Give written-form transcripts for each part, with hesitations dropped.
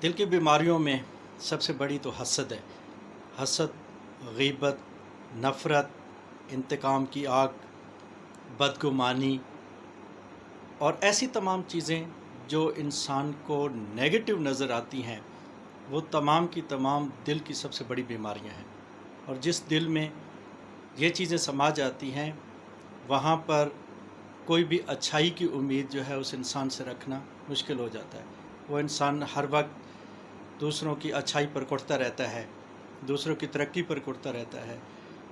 दिल की बीमारियों में सबसे बड़ी तो हसद है। हसद, गीबत, नफ़रत, इंतकाम की आग, बदगुमानी और ऐसी तमाम चीज़ें जो इंसान को नेगेटिव नज़र आती हैं, वो तमाम की तमाम दिल की सबसे बड़ी बीमारियां हैं। और जिस दिल में ये चीज़ें समा जाती हैं, वहाँ पर कोई भी अच्छाई की उम्मीद जो है उस इंसान से रखना मुश्किल हो जाता है। वो इंसान हर वक्त दूसरों की अच्छाई पर कुढ़ता रहता है, दूसरों की तरक्की पर कुढ़ता रहता है,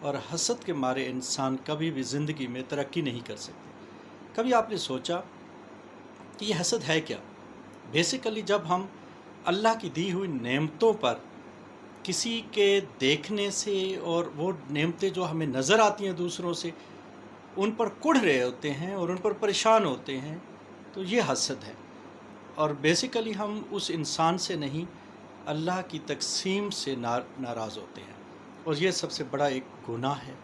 और हसद के मारे इंसान कभी भी ज़िंदगी में तरक्की नहीं कर सकते। कभी आपने सोचा कि ये हसद है क्या? बेसिकली जब हम अल्लाह की दी हुई नेमतों पर किसी के देखने से, और वो नेमतें जो हमें नज़र आती हैं दूसरों से, उन पर कुढ़ रहे होते हैं और उन पर परेशान होते हैं, तो ये हसद है। और बेसिकली हम उस इंसान से नहीं, अल्लाह की तक़सीम से नाराज़ होते हैं, और ये सबसे बड़ा एक गुनाह है।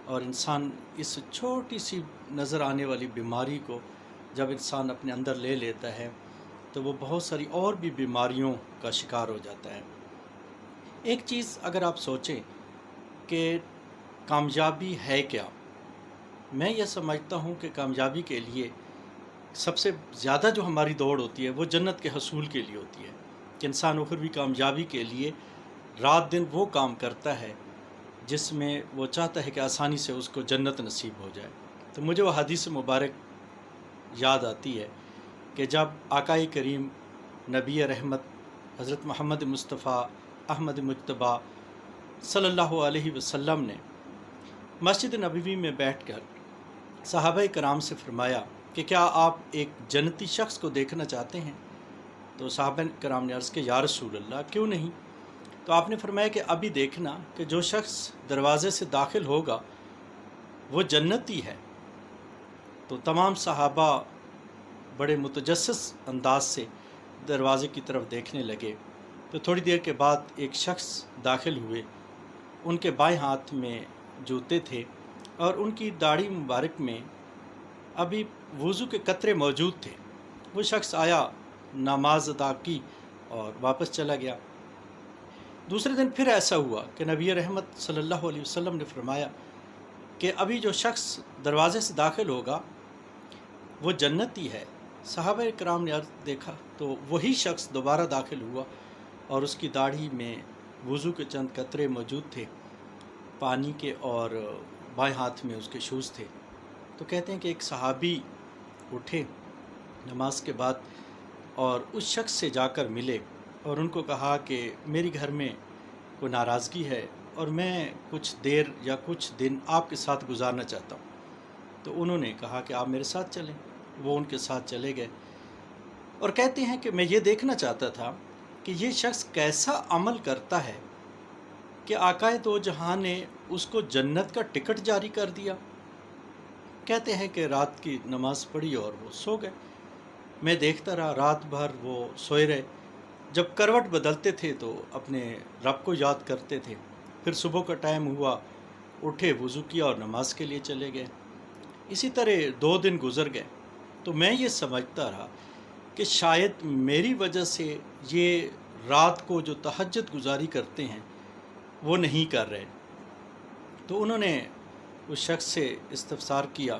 और इंसान इस छोटी सी नज़र आने वाली बीमारी को जब इंसान अपने अंदर ले लेता है, तो वो बहुत सारी और भी बीमारियों का शिकार हो जाता है। एक चीज़ अगर आप सोचें कि कामयाबी है क्या, मैं ये समझता हूँ कि कामयाबी के लिए सबसे ज़्यादा जो हमारी दौड़ होती है वो जन्नत के हसूल के लिए होती है, कि इंसान उखरवी कामयाबी के लिए रात दिन वो काम करता है जिसमें वो चाहता है कि आसानी से उसको जन्नत नसीब हो जाए। तो मुझे वो हदीस मुबारक याद आती है कि जब आकाई करीम नबी रहमत हज़रत मोहम्मद मुस्तफ़ा अहमद मुज्तबा सल्लल्लाहु अलैहि वसल्लम ने मस्जिद नबवी में बैठकर सहाबा कराम से फरमाया कि क्या आप एक जन्नती शख्स को देखना चाहते हैं? तो सहाबा कराम ने अर्ज़ किया, या रसूल अल्लाह, क्यों नहीं? तो आपने फरमाया कि अभी देखना कि जो शख्स दरवाज़े से दाखिल होगा वो जन्नती है। तो तमाम सहाबा बड़े मुतजस्सिस अंदाज से दरवाज़े की तरफ देखने लगे। तो थोड़ी देर के बाद एक शख्स दाखिल हुए, उनके बाएं हाथ में जूते थे और उनकी दाढ़ी मुबारक में अभी वज़ू के कतरे मौजूद थे। वो शख्स आया, नमाज अदा की और वापस चला गया। दूसरे दिन फिर ऐसा हुआ कि नबी रहमत सल्लल्लाहु अलैहि वसल्लम ने फरमाया कि अभी जो शख्स दरवाज़े से दाखिल होगा वो जन्नती है। सहाबा कराम ने देखा तो वही शख्स दोबारा दाखिल हुआ और उसकी दाढ़ी में वज़ू के चंद कतरे मौजूद थे पानी के, और बाएं हाथ में उसके शूज़ थे। तो कहते हैं कि एक सहाबी उठे नमाज के बाद और उस शख्स से जाकर मिले और उनको कहा कि मेरी घर में कोई नाराज़गी है और मैं कुछ देर या कुछ दिन आपके साथ गुजारना चाहता हूँ। तो उन्होंने कहा कि आप मेरे साथ चलें। वो उनके साथ चले गए और कहते हैं कि मैं ये देखना चाहता था कि ये शख्स कैसा अमल करता है कि आकाए दो जहां ने उसको जन्नत का टिकट जारी कर दिया। कहते हैं कि रात की नमाज़ पढ़ी और वो सो गए। मैं देखता रहा, रात भर वो सोए रहे। जब करवट बदलते थे तो अपने रब को याद करते थे। फिर सुबह का टाइम हुआ, उठे, वज़ू किया और नमाज के लिए चले गए। इसी तरह 2 दिन गुज़र गए। तो मैं ये समझता रहा कि शायद मेरी वजह से ये रात को जो तहज्जुद गुजारी करते हैं वो नहीं कर रहे। तो उन्होंने उस शख्स से इस्तफ़सार किया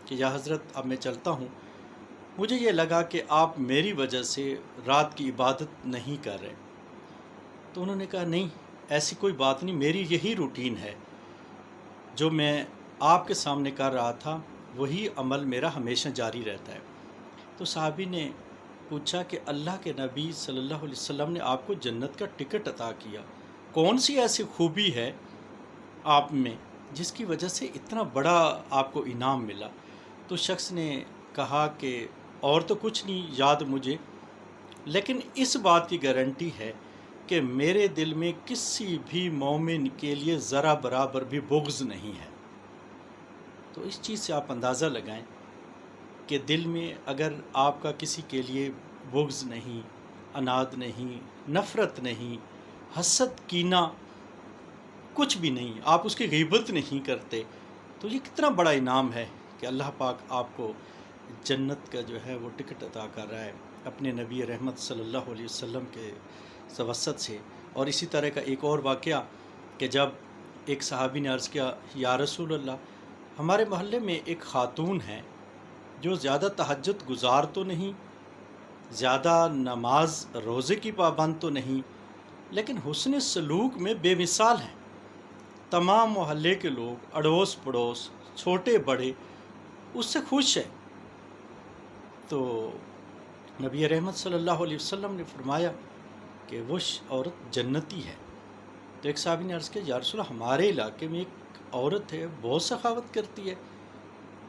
कि या हज़रत, अब मैं चलता हूँ, मुझे ये लगा कि आप मेरी वजह से रात की इबादत नहीं कर रहे। तो उन्होंने कहा, नहीं, ऐसी कोई बात नहीं, मेरी यही रूटीन है, जो मैं आपके सामने कर रहा था वही अमल मेरा हमेशा जारी रहता है। तो साहबी ने पूछा कि अल्लाह के नबी सल्लल्लाहु अलैहि वसल्लम ने आपको जन्नत का टिकट अता किया, कौन सी ऐसी खूबी है आप में जिसकी वजह से इतना बड़ा आपको इनाम मिला? तो शख्स ने कहा कि और तो कुछ नहीं याद मुझे, लेकिन इस बात की गारंटी है कि मेरे दिल में किसी भी मोमिन के लिए ज़रा बराबर भी बुग़्ज़ नहीं है। तो इस चीज़ से आप अंदाज़ा लगाएं कि दिल में अगर आपका किसी के लिए बुग़्ज़ नहीं, अनाद नहीं, नफ़रत नहीं, हसद, कीना कुछ भी नहीं, आप उसकी ग़ीबत नहीं करते, तो ये कितना बड़ा इनाम है कि अल्लाह पाक आपको जन्नत का जो है वो टिकट अता कर रहा है। اپنے نبی رحمت صلی اللہ علیہ وسلم کے توسط سے۔ اور اسی طرح کا ایک اور واقعہ کہ جب ایک صحابی نے عرض کیا یا رسول اللہ، ہمارے محلے میں ایک خاتون ہے جو زیادہ تہجد گزار تو نہیں، زیادہ نماز روزے کی پابند تو نہیں، لیکن حسن سلوک میں بے مثال ہیں۔ تمام محلے کے لوگ، اڑوس پڑوس، چھوٹے بڑے اس سے خوش ہیں۔ تو نبی رحمت صلی اللہ علیہ وسلم نے فرمایا کہ وہ عورت جنتی ہے۔ تو ایک صحابی نے عرض کیا یا رسول اللہ، ہمارے علاقے میں ایک عورت ہے بہت سخاوت کرتی ہے،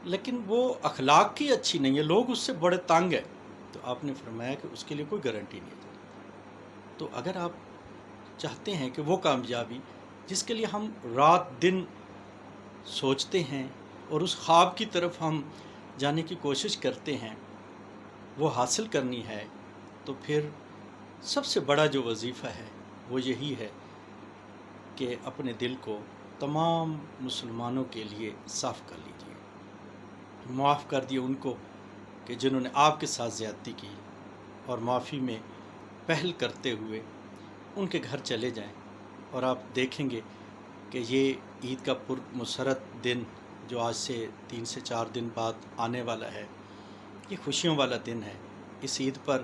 لیکن وہ اخلاق کی اچھی نہیں ہے، لوگ اس سے بڑے تنگ ہیں۔ تو آپ نے فرمایا کہ اس کے لیے کوئی گارنٹی نہیں ہے۔ تو اگر آپ چاہتے ہیں کہ وہ کامیابی جس کے لیے ہم رات دن سوچتے ہیں اور اس خواب کی طرف ہم جانے کی کوشش کرتے ہیں، وہ حاصل کرنی ہے، تو پھر سب سے بڑا جو وظیفہ ہے وہ یہی ہے کہ اپنے دل کو تمام مسلمانوں کے لیے صاف کر لیجیے، معاف کر دیے ان کو کہ جنہوں نے آپ کے ساتھ زیادتی کی، اور معافی میں پہل کرتے ہوئے ان کے گھر چلے جائیں، اور آپ دیکھیں گے کہ یہ عید کا پرمسرت دن جو آج سے 3 سے 4 دن بعد آنے والا ہے، یہ خوشیوں والا دن ہے۔ اس عید پر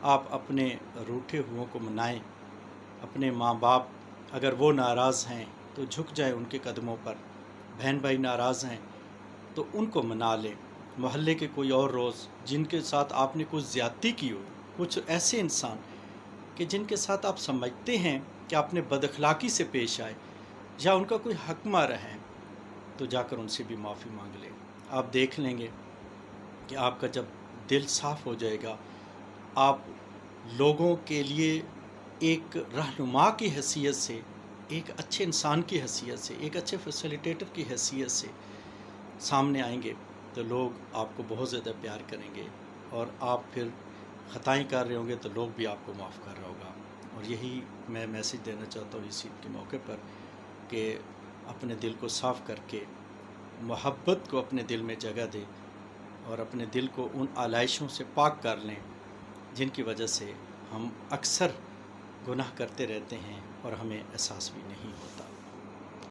آپ اپنے روٹھے ہوئوں کو منائیں، اپنے ماں باپ اگر وہ ناراض ہیں تو جھک جائیں ان کے قدموں پر، بہن بھائی ناراض ہیں تو ان کو منا لیں۔ محلے کے کوئی اور روز جن کے ساتھ آپ نے کچھ زیادتی کی ہو، کچھ ایسے انسان کہ جن کے ساتھ آپ سمجھتے ہیں کہ آپ نے بد اخلاقی سے پیش آئے یا ان کا کوئی حق مارا ہے، تو جا کر ان سے بھی معافی مانگ لیں۔ آپ دیکھ لیں گے کہ آپ کا جب دل صاف ہو جائے گا، آپ لوگوں کے لیے ایک رہنما کی حیثیت سے، ایک اچھے انسان کی حیثیت سے، ایک اچھے فیسیلیٹیٹر کی حیثیت سے سامنے آئیں گے، تو لوگ آپ کو بہت زیادہ پیار کریں گے، اور آپ پھر خطائیں کر رہے ہوں گے تو لوگ بھی آپ کو معاف کر رہا ہوگا۔ اور یہی میں میسیج دینا چاہتا ہوں اس عید کے موقع پر کہ اپنے دل کو صاف کر کے محبت کو اپنے دل میں جگہ دیں، اور اپنے دل کو ان آلائشوں سے پاک کر لیں جن کی وجہ سے ہم اکثر گناہ کرتے رہتے ہیں اور ہمیں احساس بھی نہیں ہوتا۔